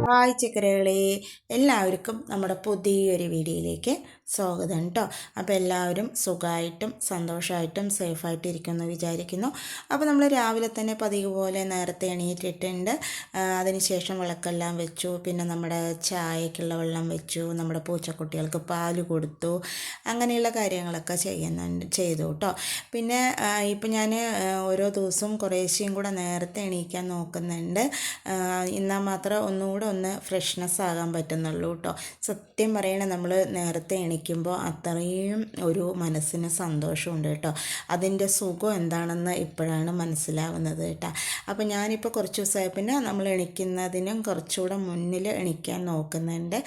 Hi ചക്കരകളെ, എല്ലാവർക്കും നമ്മുടെ പുതിയൊരു വീഡിയോയിലേക്ക് സ്വാഗതം കേട്ടോ. അപ്പോൾ എല്ലാവരും സുഖമായിട്ടും സന്തോഷമായിട്ടും സേഫായിട്ട് ഇരിക്കുമെന്ന് വിചാരിക്കുന്നു. അപ്പോൾ നമ്മൾ രാവിലെ തന്നെ പതിവ് പോലെ നേരത്തെ എണീറ്റിട്ടുണ്ട്. അതിനുശേഷം വിളക്കെല്ലാം വെച്ചു, പിന്നെ നമ്മുടെ ചായക്കുള്ള വെള്ളം വെച്ചു, നമ്മുടെ പൂച്ചക്കുട്ടികൾക്ക് പാല് കൊടുത്തു, അങ്ങനെയുള്ള കാര്യങ്ങളൊക്കെ ചെയ്തു കേട്ടോ. പിന്നെ ഇപ്പം ഞാൻ ഓരോ ദിവസവും കുറേശ്ശെയും കൂടെ നേരത്തെ എണീക്കാൻ നോക്കുന്നുണ്ട്. എന്നാൽ മാത്രം ഒന്നുകൂടെ ഒന്ന് ഫ്രഷ്നെസ് ആകാൻ പറ്റുന്നുള്ളൂ കേട്ടോ. സത്യം പറയണേ, നമ്മൾ നേരത്തെ എണീക്കുമ്പോൾ അത്രയും ഒരു മനസ്സിന് സന്തോഷമുണ്ട് കേട്ടോ. അതിൻ്റെ സുഖം എന്താണെന്ന് ഇപ്പോഴാണ് മനസ്സിലാവുന്നത് കേട്ടോ. അപ്പോൾ ഞാനിപ്പോൾ കുറച്ച് ദിവസമായി പിന്നെ നമ്മൾ എണീക്കുന്നതിനും കുറച്ചുകൂടെ മുന്നിൽ എണീക്കാൻ നോക്കുന്നുണ്ട്.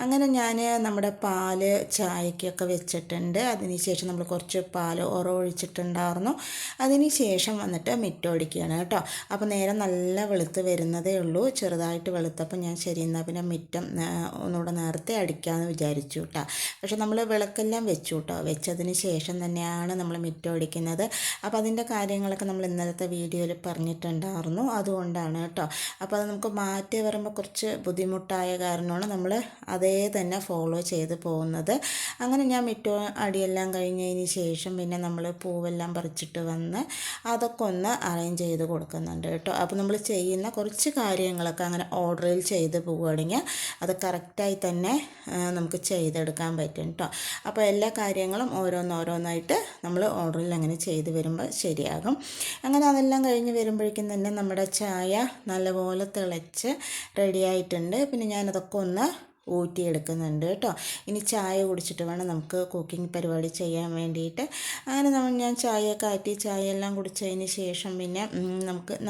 അങ്ങനെ ഞാൻ നമ്മുടെ പാല് ചായക്കൊക്കെ വെച്ചിട്ടുണ്ട്. അതിനുശേഷം നമ്മൾ കുറച്ച് പാല് ഒഴിച്ചിട്ടുണ്ടായിരുന്നു. അതിന് ശേഷം വന്നിട്ട് മിറ്റമടിക്കുകയാണ് കേട്ടോ. അപ്പോൾ നേരം നല്ല വെളുത്ത് വരുന്നതേ ഉള്ളൂ. ചെറുതായിട്ട് വെളുത്തപ്പോൾ ഞാൻ ശരി എന്നാൽ പിന്നെ മിറ്റം ഒന്നുകൂടെ നേരത്തെ അടിക്കാമെന്ന് വിചാരിച്ചു കേട്ടോ. പക്ഷെ നമ്മൾ വിളക്കെല്ലാം വെച്ചു കേട്ടോ. വെച്ചതിന് ശേഷം തന്നെയാണ് നമ്മൾ മിറ്റം അടിക്കുന്നത്. അപ്പോൾ അതിൻ്റെ കാര്യങ്ങളൊക്കെ നമ്മൾ ഇന്നലത്തെ വീഡിയോയിൽ പറഞ്ഞിട്ടുണ്ടായിരുന്നു, അതുകൊണ്ടാണ് കേട്ടോ. അപ്പോൾ അത് നമുക്ക് മാറ്റി വരുമ്പോൾ കുറച്ച് ബുദ്ധിമുട്ടായ കാരണമാണ് നമ്മൾ അതേ തന്നെ ഫോളോ ചെയ്ത് പോകുന്നത്. അങ്ങനെ ഞാൻ മിറ്റം അടിയെല്ലാം കഴിഞ്ഞതിന് ശേഷം പിന്നെ നമ്മൾ പൂവെല്ലാം പറിച്ചിട്ട് വന്ന് അതൊക്കെ ഒന്ന് അറേഞ്ച് ചെയ്ത് കൊടുക്കുന്നുണ്ട് കേട്ടോ. അപ്പോൾ നമ്മൾ ചെയ്യുന്ന കുറച്ച് കാര്യങ്ങളൊക്കെ അങ്ങനെ ഓർഡറിൽ ചെയ്ത് പോവുകയാണെങ്കിൽ അത് കറക്റ്റായി തന്നെ നമുക്ക് ചെയ്തെടുക്കാൻ പറ്റും കേട്ടോ. അപ്പോൾ എല്ലാ കാര്യങ്ങളും ഓരോന്നോരോന്നായിട്ട് നമ്മൾ ഓർഡറിൽ അങ്ങനെ ചെയ്ത് വരുമ്പോൾ ശരിയാകും. അങ്ങനെ അതെല്ലാം കഴിഞ്ഞ് വരുമ്പോഴേക്കും തന്നെ നമ്മുടെ ചായ നല്ലപോലെ തിളച്ച് റെഡിയായിട്ടുണ്ട്. പിന്നെ ഞാനതൊക്കെ ഒന്ന് ഊറ്റിയെടുക്കുന്നുണ്ട് കേട്ടോ. ഇനി ചായ കുടിച്ചിട്ട് വേണം നമുക്ക് കുക്കിംഗ് പരിപാടി ചെയ്യാൻ വേണ്ടിയിട്ട്. അങ്ങനെ ഞാൻ ചായയൊക്കെ ആറ്റി ചായയെല്ലാം കുടിച്ചതിന് ശേഷം പിന്നെ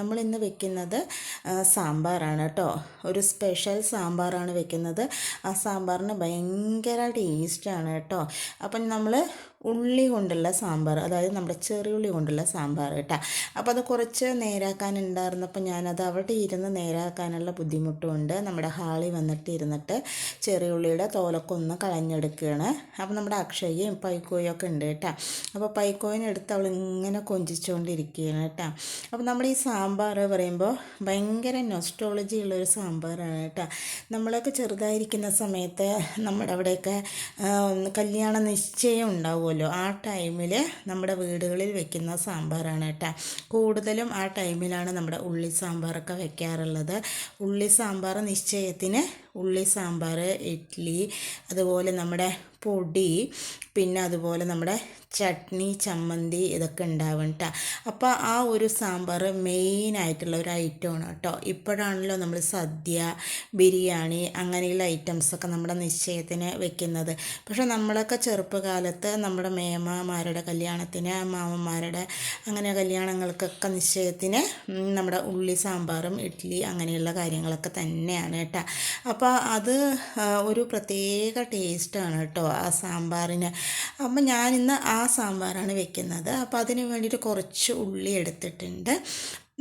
നമ്മളിന്ന് വെക്കുന്നത് സാമ്പാറാണ് കേട്ടോ. ഒരു സ്പെഷ്യൽ സാമ്പാറാണ് വെക്കുന്നത്. ആ സാമ്പാറിന് ഭയങ്കര ടേസ്റ്റാണ് കേട്ടോ. അപ്പം നമ്മൾ ഉള്ളി കൊണ്ടുള്ള സാമ്പാർ, അതായത് നമ്മുടെ ചെറിയുള്ളി കൊണ്ടുള്ള സാമ്പാർ കേട്ടോ. അപ്പോൾ അത് കുറച്ച് നേരാക്കാനുണ്ടായിരുന്നപ്പോൾ ഞാനത് അവിടെ ഇരുന്ന് നേരാക്കാനുള്ള ബുദ്ധിമുട്ടുമുണ്ട്. നമ്മുടെ ഹാളിൽ വന്നിട്ട് ഇരുന്നിട്ട് ചെറിയുള്ളിയുടെ തോലൊക്കെ ഒന്ന് കളഞ്ഞെടുക്കുകയാണ്. അപ്പോൾ നമ്മുടെ അക്ഷയയും പൈക്കോയും ഒക്കെ ഉണ്ട് കേട്ടോ. അപ്പോൾ പൈക്കോയിനെടുത്ത് അവൾ ഇങ്ങനെ കൊഞ്ചിച്ചുകൊണ്ടിരിക്കുകയാണ് കേട്ടോ. അപ്പോൾ നമ്മൾ ഈ സാമ്പാർ പറയുമ്പോൾ ഭയങ്കര നൊസ്റ്റോളജി ഉള്ളൊരു സാമ്പാറാണ് കേട്ടോ. നമ്മളൊക്കെ ചെറുതായിരിക്കുന്ന സമയത്ത് നമ്മുടെ അവിടെയൊക്കെ കല്യാണ നിശ്ചയം ഉണ്ടാവുമല്ലോ, ആ ടൈമിൽ നമ്മുടെ വീടുകളിൽ വെക്കുന്ന സാമ്പാറാണ് കേട്ടോ. കൂടുതലും ആ ടൈമിലാണ് നമ്മുടെ ഉള്ളി സാമ്പാറൊക്കെ വെക്കാറുള്ളത്. ഉള്ളി സാമ്പാർ നിശ്ചയത്തിന്, ഉള്ളി സാമ്പാർ, ഇഡ്ഡലി, അതുപോലെ നമ്മുടെ പൊടി, പിന്നെ അതുപോലെ നമ്മുടെ ചട്നി, ചമ്മന്തി, ഇതൊക്കെ ഉണ്ടാവും കേട്ടോ. അപ്പോൾ ആ ഒരു സാമ്പാർ മെയിനായിട്ടുള്ള ഒരു ഐറ്റമാണ് കേട്ടോ. ഇപ്പോഴാണല്ലോ നമ്മൾ സദ്യ, ബിരിയാണി അങ്ങനെയുള്ള ഐറ്റംസൊക്കെ നമ്മുടെ നിശ്ചയത്തിന് വെക്കുന്നത്. പക്ഷേ നമ്മളൊക്കെ ചെറുപ്പകാലത്ത് നമ്മുടെ മേമ്മമാരുടെ കല്യാണത്തിന്, മാമന്മാരുടെ അങ്ങനെ കല്യാണങ്ങൾക്കൊക്കെ നിശ്ചയത്തിന് നമ്മുടെ ഉള്ളി സാമ്പാറും ഇഡ്ഡലി അങ്ങനെയുള്ള കാര്യങ്ങളൊക്കെ തന്നെയാണ് കേട്ടോ. അപ്പോൾ അത് ഒരു പ്രത്യേക ടേസ്റ്റാണ് കേട്ടോ ആ സാമ്പാറിന്. അപ്പം ഞാനിന്ന് ആ സാമ്പാറാണ് വെക്കുന്നത്. അപ്പോൾ അതിന് വേണ്ടിയിട്ട് കുറച്ച് ഉള്ളി എടുത്തിട്ടുണ്ട്.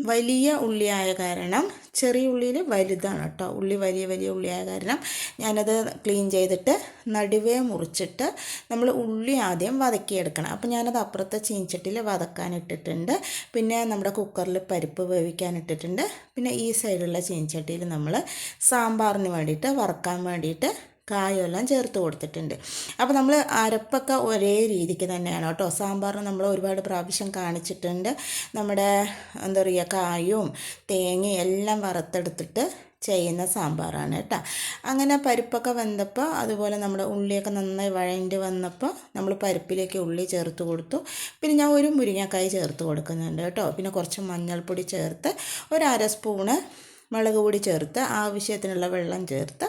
വലിയ ഉള്ളിയായ കാരണം, ചെറിയ ഉള്ളിയിൽ വലുതാണ് കേട്ടോ. ഉള്ളി വലിയ ഉള്ളിയായ കാരണം ഞാനത് ക്ലീൻ ചെയ്തിട്ട് നടുവേ മുറിച്ചിട്ട് നമ്മൾ ഉള്ളി ആദ്യം വതക്കിയെടുക്കണം. അപ്പോൾ ഞാനത് അപ്പുറത്തെ ചീനച്ചട്ടിയിൽ വതക്കാനിട്ടിട്ടുണ്ട്. പിന്നെ നമ്മുടെ കുക്കറിൽ പരിപ്പ് വേവിക്കാനിട്ടിട്ടുണ്ട്. പിന്നെ ഈ സൈഡുള്ള ചീനച്ചട്ടിയിൽ നമ്മൾ സാമ്പാറിന് വേണ്ടിയിട്ട് വറക്കാൻ വേണ്ടിയിട്ട് കായെല്ലാം ചേർത്ത് കൊടുത്തിട്ടുണ്ട്. അപ്പോൾ നമ്മൾ അരപ്പൊക്കെ ഒരേ രീതിക്ക് തന്നെയാണ് കേട്ടോ. സാമ്പാറിന് നമ്മൾ ഒരുപാട് പ്രാവശ്യം കാണിച്ചിട്ടുണ്ട്. നമ്മുടെ എന്താ പറയുക, കായും തേങ്ങയും എല്ലാം വറുത്തെടുത്തിട്ട് ചെയ്യുന്ന സാമ്പാറാണ് കേട്ടോ. അങ്ങനെ പരിപ്പൊക്കെ വെന്തപ്പോൾ, അതുപോലെ നമ്മുടെ ഉള്ളിയൊക്കെ നന്നായി വഴണ്ടി വന്നപ്പോൾ നമ്മൾ പരിപ്പിലേക്ക് ഉള്ളി ചേർത്ത് കൊടുത്തു. പിന്നെ ഞാൻ ഒരു മുരിങ്ങക്കായ് ചേർത്ത് കൊടുക്കുന്നുണ്ട് കേട്ടോ. പിന്നെ കുറച്ച് മഞ്ഞൾപ്പൊടി ചേർത്ത്, ഒരു അര സ്പൂണ് മുളക് പൊടി ചേർത്ത്, ആവശ്യത്തിനുള്ള വെള്ളം ചേർത്ത്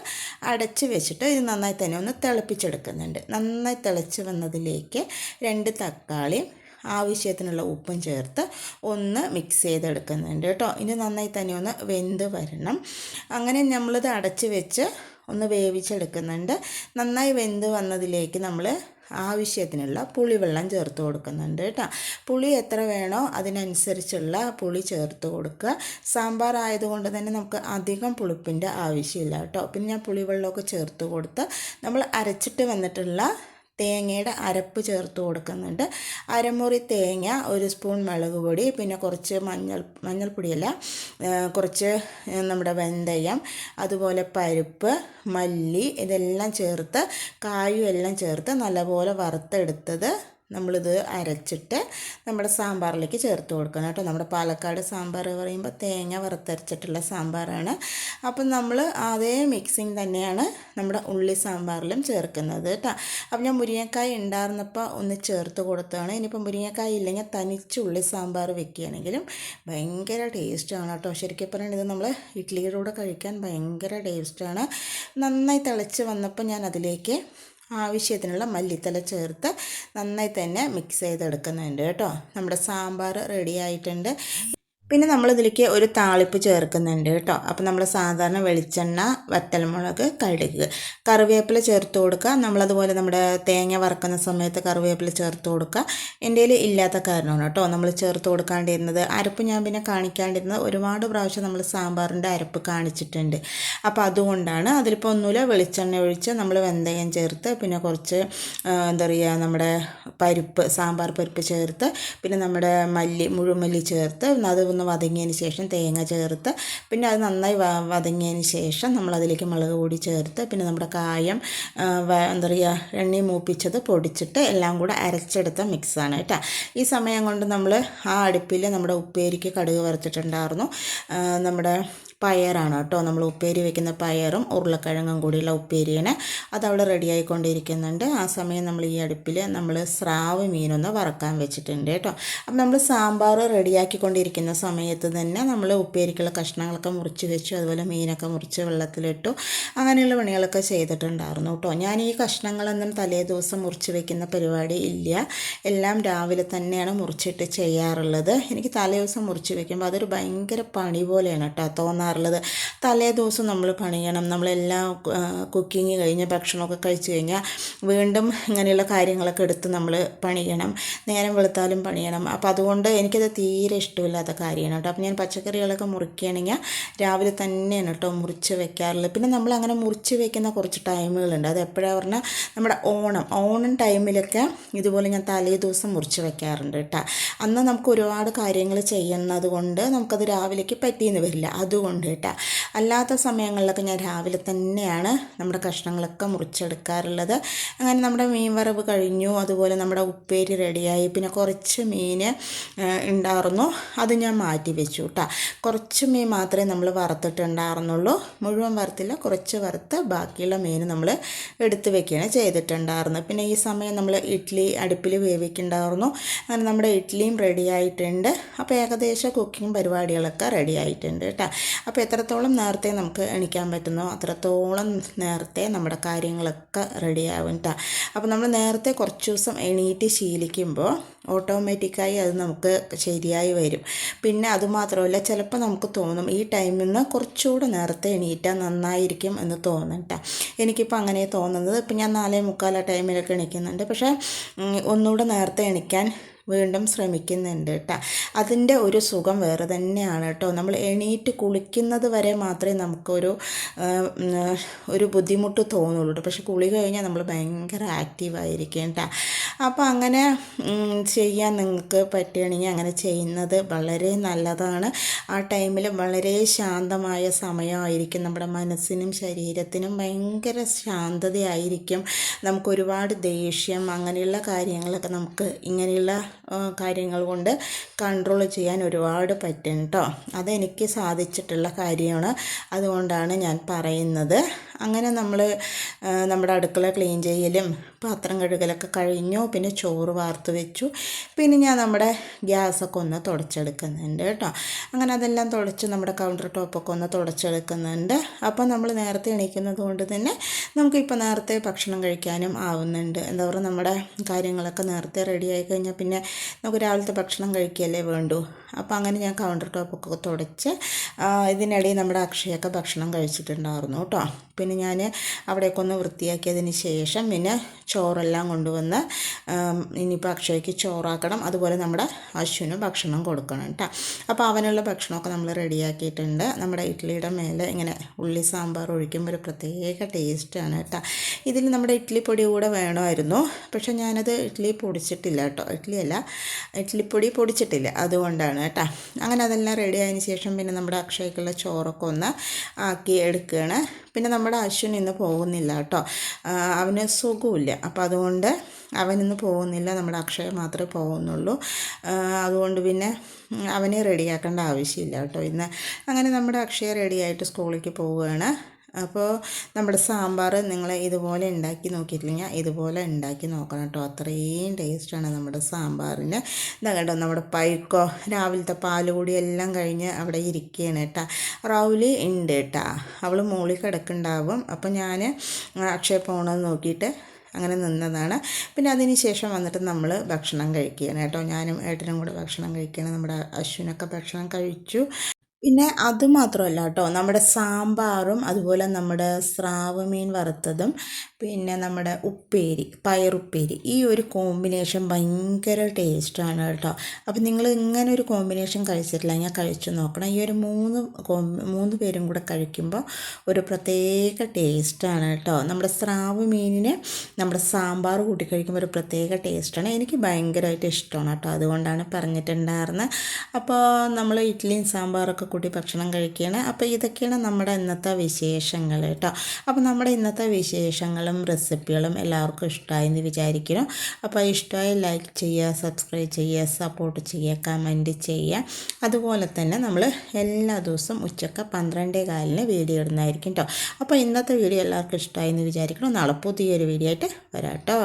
അടച്ച് വെച്ചിട്ട് ഇത് നന്നായി തന്നെ ഒന്ന് തിളപ്പിച്ചെടുക്കുന്നുണ്ട്. നന്നായി തിളച്ച് വന്നതിലേക്ക് 2 തക്കാളി, ആവശ്യത്തിനുള്ള ഉപ്പും ചേർത്ത് ഒന്ന് മിക്സ് ചെയ്തെടുക്കുന്നുണ്ട് കേട്ടോ. ഇനി നന്നായി തന്നെ ഒന്ന് വെന്ത് വരണം. അങ്ങനെ നമ്മളിത് അടച്ച് വെച്ച് ഒന്ന് വേവിച്ചെടുക്കുന്നുണ്ട്. നന്നായി വെന്ത് വന്നതിലേക്ക് നമ്മൾ ആവശ്യത്തിനുള്ള പുളിവെള്ളം ചേർത്ത് കൊടുക്കുന്നുണ്ട് കേട്ടോ. പുളി എത്ര വേണോ അതിനനുസരിച്ചുള്ള പുളി ചേർത്ത് കൊടുക്കുക. സാമ്പാർ ആയതുകൊണ്ട് തന്നെ നമുക്ക് അധികം പുളിപ്പിൻ്റെ ആവശ്യമില്ല കേട്ടോ. പിന്നെ ഞാൻ പുളിവെള്ളമൊക്കെ ചേർത്ത് കൊടുത്ത് നമ്മൾ അരച്ചിട്ട് വന്നിട്ടുള്ള തേങ്ങയുടെ അരപ്പ് ചേർത്ത് കൊടുക്കുന്നുണ്ട്. അരമുറി തേങ്ങ, 1 സ്പൂൺ മുളക് പൊടി, പിന്നെ കുറച്ച് മഞ്ഞൾപ്പൊടിയല്ല, കുറച്ച് നമ്മുടെ വെന്തയം, അതുപോലെ പരിപ്പ്, മല്ലി, ഇതെല്ലാം ചേർത്ത് കായും എല്ലാം ചേർത്ത് നല്ലപോലെ വറുത്തെടുത്തത് നമ്മളിത് അരച്ചിട്ട് നമ്മുടെ സാമ്പാറിലേക്ക് ചേർത്ത് കൊടുക്കണം കേട്ടോ. നമ്മുടെ പാലക്കാട് സാമ്പാർ പറയുമ്പോൾ തേങ്ങ വറുത്തരച്ചിട്ടുള്ള സാമ്പാറാണ്. അപ്പം നമ്മൾ അതേ മിക്സിങ് തന്നെയാണ് നമ്മുടെ ഉള്ളി സാമ്പാറിലും ചേർക്കുന്നത് കേട്ടോ. അപ്പം ഞാൻ മുരിങ്ങക്കായ ഉണ്ടായിരുന്നപ്പോൾ ഒന്ന് ചേർത്ത് കൊടുത്തതാണ്. ഇനിയിപ്പോൾ മുരിങ്ങക്കായ ഇല്ലെങ്കിൽ തനിച്ച് ഉള്ളി സാമ്പാർ വെക്കുകയാണെങ്കിലും ഭയങ്കര ടേസ്റ്റാണ് കേട്ടോ. ശരിക്കും പറഞ്ഞാൽ ഇത് നമ്മൾ ഇഡ്ഡലിയുടെ കൂടെ കഴിക്കാൻ ഭയങ്കര ടേസ്റ്റാണ്. നന്നായി തിളച്ച് വന്നപ്പോൾ ഞാൻ അതിലേക്ക് ആവശ്യത്തിനുള്ള മല്ലിത്തല ചേർത്ത് നന്നായി തന്നെ മിക്സ് ചെയ്തെടുക്കുന്നുണ്ട് കേട്ടോ. നമ്മുടെ സാമ്പാർ റെഡി ആയിട്ടുണ്ട്. പിന്നെ നമ്മളിതിലേക്ക് ഒരു താളിപ്പ് ചേർക്കുന്നുണ്ട് കേട്ടോ. അപ്പോൾ നമ്മൾ സാധാരണ വെളിച്ചെണ്ണ, വറ്റൽമുളക്, കടുക്, കറിവേപ്പില ചേർത്ത് കൊടുക്കുക. നമ്മളതുപോലെ നമ്മുടെ തേങ്ങ വറക്കുന്ന സമയത്ത് കറിവേപ്പില ചേർത്ത് കൊടുക്കുക. എൻ്റെ കയ്യിൽ ഇല്ലാത്ത കാരണമാണ് കേട്ടോ നമ്മൾ ചേർത്ത് കൊടുക്കാണ്ടിരുന്നത്. അരപ്പ് ഞാൻ പിന്നെ കാണിക്കാണ്ടിരുന്നത്, ഒരുപാട് പ്രാവശ്യം നമ്മൾ സാമ്പാറിൻ്റെ അരപ്പ് കാണിച്ചിട്ടുണ്ട്. അപ്പോൾ അതുകൊണ്ടാണ്. അതിലിപ്പോൾ ഒന്നുമില്ല, വെളിച്ചെണ്ണ ഒഴിച്ച് നമ്മൾ വെന്തയം ചേർത്ത്, പിന്നെ കുറച്ച് എന്താ പറയുക, നമ്മുടെ പരിപ്പ്, സാമ്പാർ പരിപ്പ് ചേർത്ത്, പിന്നെ നമ്മുടെ മുഴുമല്ലി ചേർത്ത് അത് ഒന്ന് വതങ്ങിയതിന് ശേഷം തേങ്ങ ചേർത്ത്, പിന്നെ അത് നന്നായി വതങ്ങിയതിന് ശേഷം നമ്മളതിലേക്ക് മുളക് പൊടി ചേർത്ത്, പിന്നെ നമ്മുടെ കായം, എന്താ പറയുക, എണ്ണ മൂപ്പിച്ചത് പൊടിച്ചിട്ട് എല്ലാം കൂടെ അരച്ചെടുത്ത മിക്സാണ് കേട്ടോ. ഈ സമയം കൊണ്ട് നമ്മൾ ആ അടുപ്പിൽ നമ്മുടെ ഉപ്പേരിക്ക് കടുക് വറുത്തിട്ടുണ്ടായിരുന്നു. നമ്മുടെ പയറാണ് കേട്ടോ, നമ്മൾ ഉപ്പേരി വയ്ക്കുന്ന പയറും ഉരുളക്കിഴങ്ങും കൂടിയുള്ള ഉപ്പേരിയാണ്. അതവിടെ റെഡിയായിക്കൊണ്ടിരിക്കുന്നുണ്ട്. ആ സമയം നമ്മൾ ഈ അടുപ്പിൽ നമ്മൾ സ്രാവ് മീനൊന്ന് വറക്കാൻ വെച്ചിട്ടുണ്ട് കേട്ടോ. അപ്പം നമ്മൾ സാമ്പാർ റെഡിയാക്കിക്കൊണ്ടിരിക്കുന്ന സമയത്ത് തന്നെ നമ്മൾ ഉപ്പേരിക്കുള്ള കഷ്ണങ്ങളൊക്കെ മുറിച്ച് വെച്ചു, അതുപോലെ മീനൊക്കെ മുറിച്ച് വെള്ളത്തിലിട്ടു. അങ്ങനെയുള്ള പണികളൊക്കെ ചെയ്തിട്ടുണ്ടായിരുന്നു കേട്ടോ. ഞാൻ ഈ കഷ്ണങ്ങളൊന്നും തലേ ദിവസം മുറിച്ച് വെക്കുന്ന പരിപാടി ഇല്ല. എല്ലാം രാവിലെ തന്നെയാണ് മുറിച്ചിട്ട് ചെയ്യാറുള്ളത്. എനിക്ക് തലേ ദിവസം മുറിച്ച് വെക്കുമ്പോൾ അതൊരു ഭയങ്കര പണി പോലെയാണ് കേട്ടോ തോന്നാറുള്ളത്. തലേ ദിവസം നമ്മൾ പണിയണം. നമ്മളെല്ലാം കുക്കിങ് കഴിഞ്ഞ് ഭക്ഷണമൊക്കെ കഴിച്ച് കഴിഞ്ഞാൽ വീണ്ടും ഇങ്ങനെയുള്ള കാര്യങ്ങളൊക്കെ എടുത്ത് നമ്മൾ പണിയണം. നേരം വെളുത്താലും പണിയണം. അപ്പോൾ അതുകൊണ്ട് എനിക്കത് തീരെ ഇഷ്ടമില്ലാത്ത കാര്യമാണ് കേട്ടോ. അപ്പോൾ ഞാൻ പച്ചക്കറികളൊക്കെ മുറിക്കുകയാണെങ്കിൽ രാവിലെ തന്നെയാണ് കേട്ടോ മുറിച്ച് വെക്കാറുള്ളത്. പിന്നെ നമ്മൾ അങ്ങനെ മുറിച്ച് വെക്കുന്ന കുറച്ച് ടൈമുകളുണ്ട്. അത് എപ്പോഴാണ് പറഞ്ഞാൽ നമ്മുടെ ഓണം ടൈമിലൊക്കെ ഇതുപോലെ ഞാൻ തലേ ദിവസം മുറിച്ച് വെക്കാറുണ്ട് കേട്ടോ. അന്ന് നമുക്ക് ഒരുപാട് കാര്യങ്ങൾ ചെയ്യുന്നത് കൊണ്ട് നമുക്കത് രാവിലേക്ക് പറ്റിയെന്ന് വരില്ല. അതുകൊണ്ട് കേട്ടോ. അല്ലാത്ത സമയങ്ങളിലൊക്കെ ഞാൻ രാവിലെ തന്നെയാണ് നമ്മുടെ കഷ്ണങ്ങളൊക്കെ മുറിച്ചെടുക്കാറുള്ളത്. അങ്ങനെ നമ്മുടെ മീൻ വറവ് കഴിഞ്ഞു. അതുപോലെ നമ്മുടെ ഉപ്പേരി റെഡിയായി. പിന്നെ കുറച്ച് മീൻ ഉണ്ടായിരുന്നു, അത് ഞാൻ മാറ്റി വെച്ചു കേട്ടോ. കുറച്ച് മീൻ മാത്രമേ നമ്മൾ വറുത്തിട്ടുണ്ടായിരുന്നുള്ളൂ. മുഴുവൻ വറുത്തില്ല, കുറച്ച് വറുത്ത് ബാക്കിയുള്ള മീൻ നമ്മൾ എടുത്ത് വെക്കുകയാണ് ചെയ്തിട്ടുണ്ടായിരുന്നത്. പിന്നെ ഈ സമയം നമ്മൾ ഇഡ്ഡലി അടുപ്പിൽ വേവിക്കുന്നുണ്ടായിരുന്നു. അങ്ങനെ നമ്മുടെ ഇഡ്ഡലിയും റെഡി ആയിട്ടുണ്ട്. അപ്പോൾ ഏകദേശം കുക്കിംഗ് പരിപാടികളൊക്കെ റെഡി ആയിട്ടുണ്ട് കേട്ടോ. അപ്പോൾ എത്രത്തോളം നേരത്തെ നമുക്ക് എണീക്കാൻ പറ്റുന്നോ അത്രത്തോളം നേരത്തെ നമ്മുടെ കാര്യങ്ങളൊക്കെ റെഡിയാവും കേട്ടോ. അപ്പോൾ നമ്മൾ നേരത്തെ കുറച്ച് ദിവസം എണീറ്റ് ശീലിക്കുമ്പോൾ ഓട്ടോമാറ്റിക്കായി അത് നമുക്ക് ശരിയായി വരും. പിന്നെ അതുമാത്രമല്ല, ചിലപ്പോൾ നമുക്ക് തോന്നും ഈ ടൈമിൽ നിന്ന് കുറച്ചുകൂടെ നേരത്തെ എണീറ്റാൽ നന്നായിരിക്കും എന്ന് തോന്നും കേട്ടോ. എനിക്കിപ്പോൾ അങ്ങനെ തോന്നുന്നത്. ഇപ്പം ഞാൻ 4:45 ടൈമിലൊക്കെ എണീക്കുന്നുണ്ട്. പക്ഷേ ഒന്നുകൂടെ നേരത്തെ എണീക്കാൻ വീണ്ടും ശ്രമിക്കുന്നുണ്ട് കേട്ടോ. അതിൻ്റെ ഒരു സുഖം വേറെ തന്നെയാണ് കേട്ടോ. നമ്മൾ എണീറ്റ് കുളിക്കുന്നത് വരെ മാത്രമേ നമുക്കൊരു ബുദ്ധിമുട്ട് തോന്നുള്ളൂ. പക്ഷെ കുളി കഴിഞ്ഞാൽ നമ്മൾ ഭയങ്കര ആക്റ്റീവായിരിക്കും കേട്ടോ. അപ്പോൾ അങ്ങനെ ചെയ്യാൻ നിങ്ങൾക്ക് പറ്റുകയാണെങ്കിൽ അങ്ങനെ ചെയ്യുന്നത് വളരെ നല്ലതാണ്. ആ ടൈമിൽ വളരെ ശാന്തമായ സമയമായിരിക്കും. നമ്മുടെ മനസ്സിനും ശരീരത്തിനും ഭയങ്കര ശാന്തതയായിരിക്കും. നമുക്കൊരുപാട് ദേഷ്യം അങ്ങനെയുള്ള കാര്യങ്ങളൊക്കെ നമുക്ക് ഇങ്ങനെയുള്ള കാര്യങ്ങൾ കൊണ്ട് കൺട്രോൾ ചെയ്യാൻ ഒരുപാട് പറ്റും കേട്ടോ. അതെനിക്ക് സാധിച്ചിട്ടുള്ള കാര്യമാണ്. അതുകൊണ്ടാണ് ഞാൻ പറയുന്നത്. അങ്ങനെ നമ്മൾ നമ്മുടെ അടുക്കള ക്ലീൻ ചെയ്യലും പാത്രം കഴുകലൊക്കെ കഴിഞ്ഞു. പിന്നെ ചോറ് വാർത്ത് വെച്ചു. പിന്നെ ഞാൻ നമ്മുടെ ഗ്യാസൊക്കെ ഒന്ന് തുടച്ചെടുക്കുന്നുണ്ട് കേട്ടോ. അങ്ങനെ അതെല്ലാം തുടച്ച് നമ്മുടെ കൗണ്ടർ ടോപ്പൊക്കെ ഒന്ന് തുടച്ചെടുക്കുന്നുണ്ട്. അപ്പോൾ നമ്മൾ നേരത്തെ എണീക്കുന്നത് കൊണ്ട് തന്നെ നമുക്കിപ്പോൾ നേരത്തെ ഭക്ഷണം കഴിക്കാനും ആവുന്നുണ്ട്. എന്താ പറയുക, നമ്മുടെ കാര്യങ്ങളൊക്കെ നേരത്തെ റെഡിയായി കഴിഞ്ഞാൽ പിന്നെ നമുക്ക് രാവിലത്തെ ഭക്ഷണം കഴിക്കുകയല്ലേ വേണ്ടൂ. അപ്പോൾ അങ്ങനെ ഞാൻ കൗണ്ടർ ടോപ്പൊക്കെ തുടച്ച് ഇതിനിടയിൽ നമ്മുടെ അക്ഷയൊക്കെ ഭക്ഷണം കഴിച്ചിട്ടുണ്ടായിരുന്നു കേട്ടോ. പിന്നെ ഞാൻ അവിടേക്കൊന്ന് വൃത്തിയാക്കിയതിന് ശേഷം പിന്നെ ചോറെല്ലാം കൊണ്ടുവന്ന് ഇനിയിപ്പോൾ അക്ഷയ്ക്ക് ചോറാക്കണം, അതുപോലെ നമ്മുടെ അശ്വിന് ഭക്ഷണം കൊടുക്കണം കേട്ടോ. അപ്പോൾ അവനുള്ള ഭക്ഷണമൊക്കെ നമ്മൾ റെഡിയാക്കിയിട്ടുണ്ട്. നമ്മുടെ ഇഡ്ഡലിയുടെ മേലെ ഇങ്ങനെ ഉള്ളി സാമ്പാർ ഒഴിക്കുമ്പോൾ ഒരു പ്രത്യേക ടേസ്റ്റാണ് കേട്ടോ. ഇതിൽ നമ്മുടെ ഇഡ്ഡലി പൊടി കൂടെ വേണമായിരുന്നു, പക്ഷേ ഞാനത് ഇഡ്ഡലി പൊടിച്ചിട്ടില്ല കേട്ടോ. ഇഡ്ഡലിപ്പൊടി പൊടിച്ചിട്ടില്ല, അതുകൊണ്ടാണ് കേട്ടോ. അങ്ങനെ അതെല്ലാം റെഡി ആയതിന് ശേഷം പിന്നെ നമ്മുടെ അക്ഷയ്ക്കുള്ള ചോറൊക്കെ ഒന്ന് ആക്കി എടുക്കുകയാണ്. പിന്നെ നമ്മുടെ അശ്വിൻ ഇന്ന് പോകുന്നില്ല കേട്ടോ, അവന് സുഖമില്ല. അപ്പോൾ അതുകൊണ്ട് അവനിന്ന് പോകുന്നില്ല, നമ്മുടെ അക്ഷയ മാത്രമേ പോകുന്നുള്ളൂ. അതുകൊണ്ട് പിന്നെ അവനെ റെഡിയാക്കേണ്ട ആവശ്യമില്ല കേട്ടോ ഇന്ന്. അങ്ങനെ നമ്മുടെ അക്ഷയ റെഡിയായിട്ട് സ്കൂളിലേക്ക് പോവുകയാണ്. അപ്പോൾ നമ്മുടെ സാമ്പാർ നിങ്ങൾ ഇതുപോലെ ഉണ്ടാക്കി നോക്കിയിട്ടില്ലെങ്കിൽ ഇതുപോലെ ഉണ്ടാക്കി നോക്കണം കേട്ടോ. അത്രയും ടേസ്റ്റാണ് നമ്മുടെ സാമ്പാറിന്. ഇതാ കേട്ടോ, നമ്മുടെ പൈക്കോ രാവിലത്തെ പാലുകൂടി എല്ലാം കഴിഞ്ഞ് അവിടെ ഇരിക്കുകയാണ് കേട്ടോ. റൗലി ഉണ്ട് കേട്ടോ, അവൾ മുകളിൽ കിടക്കുന്നുണ്ടാവും. അപ്പോൾ ഞാൻ അക്ഷയ പോകണമെന്ന് നോക്കിയിട്ട് അങ്ങനെ നിന്നതാണ്. പിന്നെ അതിന് ശേഷം വന്നിട്ട് നമ്മൾ ഭക്ഷണം കഴിക്കുകയാണ് കേട്ടോ. ഞാനും ഏട്ടനും കൂടെ ഭക്ഷണം കഴിക്കുകയാണ്. നമ്മുടെ അശ്വിനൊക്കെ ഭക്ഷണം കഴിച്ചു. പിന്നെ അതുമാത്രമല്ല കേട്ടോ, നമ്മുടെ സാമ്പാറും അതുപോലെ നമ്മുടെ സ്രാവ് മീൻ വറുത്തതും പിന്നെ നമ്മുടെ ഉപ്പേരി, പയറുപ്പേരി, ഈ ഒരു കോമ്പിനേഷൻ ഭയങ്കര ടേസ്റ്റാണ് കേട്ടോ. അപ്പോൾ നിങ്ങൾ ഇങ്ങനെ ഒരു കോമ്പിനേഷൻ കഴിച്ചിട്ടില്ല, ഞാൻ കഴിച്ചു നോക്കണം. ഈ ഒരു മൂന്ന് പേരും കൂടെ കഴിക്കുമ്പോൾ ഒരു പ്രത്യേക ടേസ്റ്റാണ് കേട്ടോ. നമ്മുടെ സ്രാവ് മീനിന് നമ്മുടെ സാമ്പാർ കൂട്ടി കഴിക്കുമ്പോൾ ഒരു പ്രത്യേക ടേസ്റ്റാണ്. എനിക്ക് ഭയങ്കരമായിട്ട് ഇഷ്ടമാണ് കേട്ടോ, അതുകൊണ്ടാണ് പറഞ്ഞിട്ടുണ്ടായിരുന്നത്. അപ്പോൾ നമ്മൾ ഇഡ്ഡലിയും സാമ്പാറൊക്കെ കൂട്ടി ഭക്ഷണം കഴിക്കുകയാണ്. അപ്പോൾ ഇതൊക്കെയാണ് നമ്മുടെ ഇന്നത്തെ വിശേഷങ്ങൾ കേട്ടോ. അപ്പോൾ നമ്മുടെ ഇന്നത്തെ വിശേഷങ്ങളും റെസിപ്പികളും എല്ലാവർക്കും ഇഷ്ടമായെന്ന് വിചാരിക്കുന്നു. അപ്പോൾ ഇഷ്ടമായി ലൈക്ക് ചെയ്യുക, സബ്സ്ക്രൈബ് ചെയ്യുക, സപ്പോർട്ട് ചെയ്യുക, കമൻറ്റ് ചെയ്യുക. അതുപോലെ തന്നെ നമ്മൾ എല്ലാ ദിവസവും ഉച്ചയ്ക്ക് 12:15 വീഡിയോ ഇടുന്നതായിരിക്കും കേട്ടോ. അപ്പോൾ ഇന്നത്തെ വീഡിയോ എല്ലാവർക്കും ഇഷ്ടമായെന്ന് വിചാരിക്കണം. നാളെ പുതിയൊരു വീഡിയോ ആയിട്ട് വരാം കേട്ടോ.